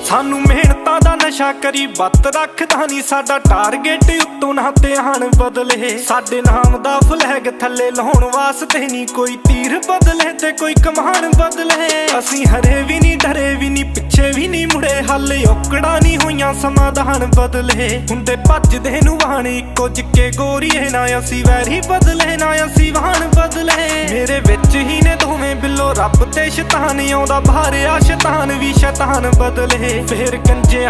ਸਾਨੂੰ ਮਿਹਨਤਾਂ ਦਾ ਨਸ਼ਾ ਕਰੀ ਬੱਤ ਰੱਖਦਾ ਨੀ ਸਾਡਾ ਟਾਰਗੇਟ ਉੱਤੋਂ ਨਾ ਧਿਆਨ ਬਦਲੇ। ਸਾਡੇ ਨਾਮ ਦਾ ਫਲੈਗ ਥੱਲੇ ਲਾਉਣ ਵਾਸਤੇ ਨੀ ਕੋਈ ਤੀਰ ਬਦਲੇ ਤੇ ਕੋਈ ਕਮਾਨ ਬਦਲੇ। ਅਸੀਂ ਹਰੇ ਵੀ ਨੀ ਡਰੇ ਵੀ ਨੀ ਪਿੱਛੇ ਵੀ ਨੀ ਮੁੜੇ, ਹਾਲੇ ਔਕੜਾਂ ਨੀ ਹੋਈਆਂ ਸਮਾਧਾਨ ਬਦਲੇ। ਹੁੰਦੇ ਭੱਜਦੇ ਨੂੰ ਵਾਹਣ ਇੱਕੋ ਜਿੱਕੇ ਗੋਰੀਏ, ਨਾ ਅਸੀਂ ਵੈਰੀ ਬਦਲੇ ਨਾ ਅਸੀਂ ਵਾਹਣ ਬਦਲੇ। ਮੇਰੇ ਵਿੱਚ ਹੀ ਨੇ ਦੋਵੇਂ ਬਿੱਲੋ ਰੱਬ ਤੇ ਸ਼ੈਤਾਨ, ਆਉਂਦਾ ਬਾਹਰ ਆ ਸ਼ੈਤਾਨ ਵੀ ਸ਼ੈਤਾਨ ਬਦਲੇ। ਫੇਰ ਗੰਜੇ